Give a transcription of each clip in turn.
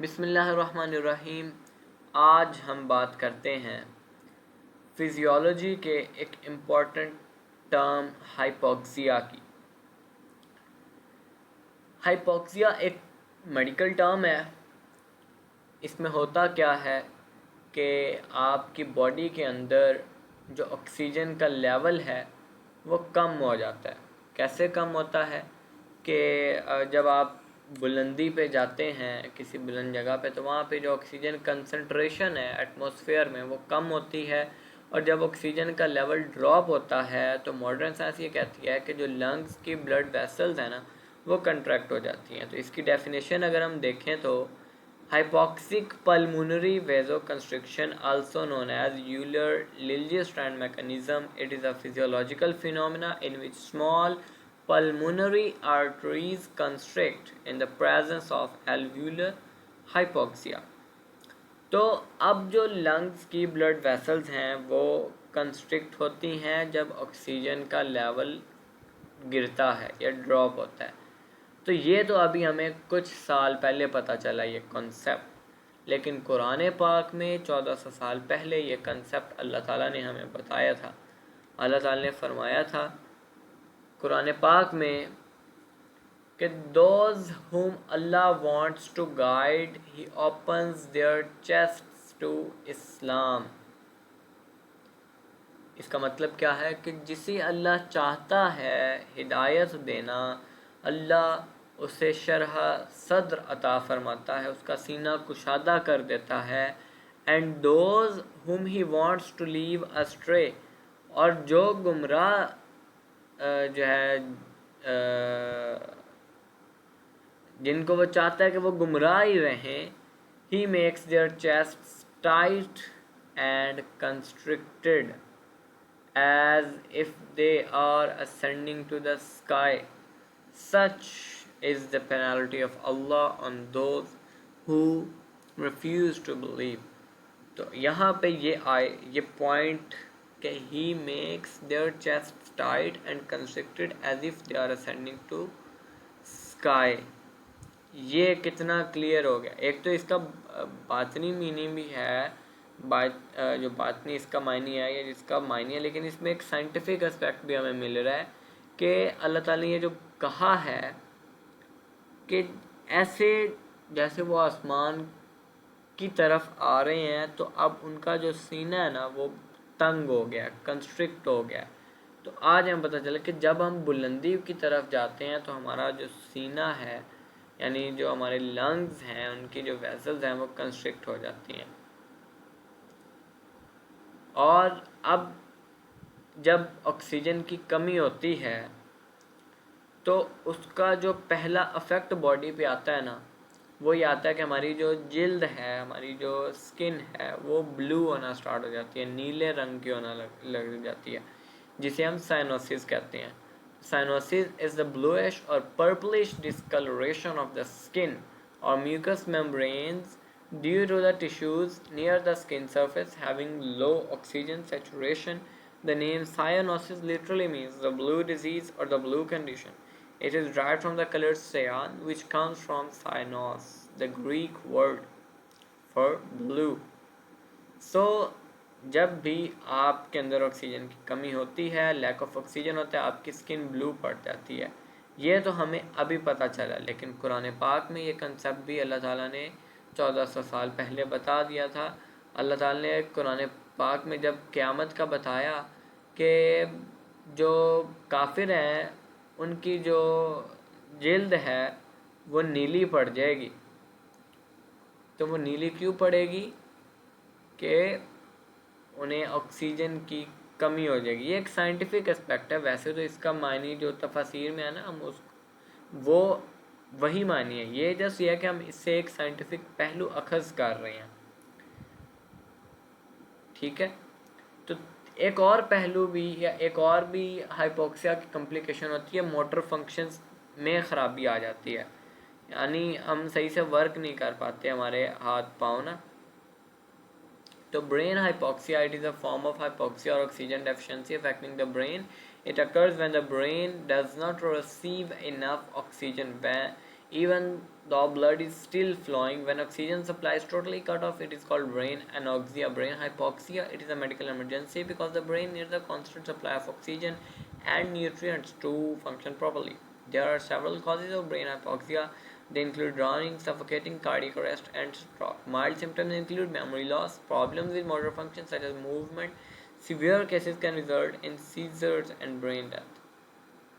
بسم اللہ الرحمن الرحیم۔ آج ہم بات کرتے ہیں فزیولوجی کے ایک امپورٹنٹ ٹرم ہائپوکسیا کی۔ ہائپوکسیا ایک میڈیکل ٹرم ہے۔ اس میں ہوتا کیا ہے کہ آپ کی باڈی کے اندر جو آکسیجن کا لیول ہے وہ کم ہو جاتا ہے۔ کیسے کم ہوتا ہے کہ جب آپ بلندی پہ جاتے ہیں کسی بلند جگہ پہ تو وہاں پہ جو آکسیجن کنسنٹریشن ہے ایٹماسفیئر میں وہ کم ہوتی ہے، اور جب آکسیجن کا لیول ڈراپ ہوتا ہے تو ماڈرن سائنس یہ کہتی ہے کہ جو لنگز کی بلڈ ویسلز ہیں نا وہ کنٹریکٹ ہو جاتی ہیں۔ تو اس کی ڈیفینیشن اگر ہم دیکھیں تو hypoxic pulmonary vasoconstriction, also known as Euler-Liljestrand mechanism, it is a physiological phenomena in which small pulmonary arteries constrict in the presence of alveolar hypoxia. تو اب جو لنگز کی بلڈ ویسلز ہیں وہ کنسٹرکٹ ہوتی ہیں جب آکسیجن کا لیول گرتا ہے یا ڈراپ ہوتا ہے۔ تو یہ تو ابھی ہمیں کچھ سال پہلے پتہ چلا یہ کنسیپٹ، لیکن قرآن پاک میں 1400 سال پہلے یہ کنسیپٹ اللہ تعالیٰ نے ہمیں بتایا تھا۔ اللہ تعالیٰ نے فرمایا تھا قرآن پاک میں کہ those whom Allah wants to guide, He opens their chests to Islam۔ اس کا مطلب کیا ہے کہ جسے اللہ چاہتا ہے ہدایت دینا، اللہ اسے شرح صدر عطا فرماتا ہے، اس کا سینہ کشادہ کر دیتا ہے۔ And those whom he wants to leave astray، اور جو گمراہ جو ہے جن کو وہ چاہتا ہے کہ وہ گمراہ ہی رہیں، he makes their chests tight and constricted as if they are ascending to the sky. Such is the penalty of Allah on those who refuse to believe۔ تو یہاں پہ یہ پوائنٹ کہ he makes their chests tight and constricted as if they are ascending to sky، یہ کتنا clear ہو گیا۔ ایک تو اس کا باطنی میننگ بھی ہے، جو باطنی اس کا معنی ہے یا جس کا معنی ہے، لیکن اس میں ایک سائنٹیفک اسپیکٹ بھی ہمیں مل رہا ہے کہ اللہ تعالیٰ نے یہ جو کہا ہے کہ ایسے جیسے وہ آسمان کی طرف آ رہے ہیں تو اب ان کا جو سینہ ہے نا وہ تنگ ہو گیا، کنسٹرکٹ ہو گیا۔ تو آج ہمیں پتہ چلا کہ جب ہم بلندی کی طرف جاتے ہیں تو ہمارا جو سینہ ہے یعنی جو ہمارے لنگز ہیں ان کی جو ویسلز ہیں وہ کنسٹرکٹ ہو جاتی ہیں۔ اور اب جب آکسیجن کی کمی ہوتی ہے تو اس کا جو پہلا افیکٹ باڈی پہ آتا ہے نا وہ یہ آتا ہے کہ ہماری جو جلد ہے، ہماری جو سکن ہے وہ بلو ہونا سٹارٹ ہو جاتی ہے، نیلے رنگ کی ہونا لگ جاتی ہے، جسے ہم سائنوسس کہتے ہیں۔ Cyanosis is the bluish or purplish discoloration of the skin or mucous membranes due to the tissues near the skin surface having low oxygen saturation. The name cyanosis literally means the blue disease or the blue condition. It is derived from the color cyan, which comes from cyanos, the Greek word for blue. So جب بھی آپ کے اندر oxygen کی کمی ہوتی ہے، lack of oxygen ہوتا ہے، آپ کی سکن بلو پڑ جاتی ہے۔ یہ تو ہمیں ابھی پتہ چلا، لیکن قرآن پاک میں یہ کنسیپٹ بھی اللہ تعالیٰ نے 1400 سال پہلے بتا دیا تھا۔ اللہ تعالیٰ نے قرآن پاک میں جب قیامت کا بتایا کہ جو کافر ہیں ان کی جو جلد ہے وہ نیلی پڑ جائے گی، تو وہ نیلی کیوں پڑے گی کہ انہیں آکسیجن کی کمی ہو جائے گی۔ یہ ایک سائنٹیفک اسپیکٹ ہے، ویسے تو اس کا معنی جو تفاسیر میں ہے نا ہم وہ وہی معنی ہے، یہ جسٹ یہ ہے کہ ہم اس سے ایک سائنٹیفک پہلو اخذ کر رہے ہیں، ٹھیک ہے۔ تو ایک اور پہلو بھی یا ایک اور بھی ہائپوکسیا کی کمپلیکیشن ہوتی ہے، موٹر فنکشنز میں خرابی آ جاتی ہے، یعنی ہم صحیح سے ورک نہیں کر پاتے ہمارے ہاتھ پاؤں نا۔ تو brain hypoxia, it is a form of hypoxia or oxygen deficiency affecting the brain. It occurs when the brain does not receive enough oxygen even though blood is still flowing. When oxygen supply is totally cut off, it is called brain anoxia, brain hypoxia. It is a medical emergency because the brain needs a constant supply of oxygen and nutrients to function properly. There are several causes of brain hypoxia. They include drowning, suffocating, cardiac arrest, and stroke. Mild symptoms include memory loss, problems with motor function such as movement. Severe cases can result in seizures and brain death.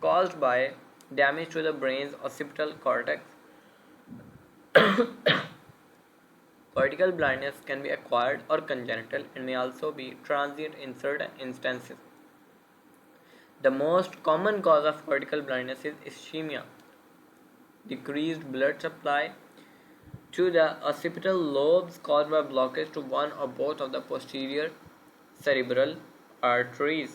caused by damage to the brain's occipital cortex. Cortical blindness can be acquired or congenital and may also be transient in certain instances. The most common cause of cortical blindness is ischemia, decreased blood supply to the occipital lobes caused by blockage to one or both of the posterior cerebral arteries.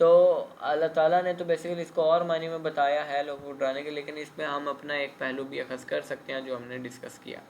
تو اللہ تعالیٰ نے تو basically اس کو اور معنی میں بتایا ہے لوگوں کو ڈرانے کے، لیکن اس میں ہم اپنا ایک پہلو بھی اخذ کر سکتے ہیں جو ہم نے ڈسکس کیا۔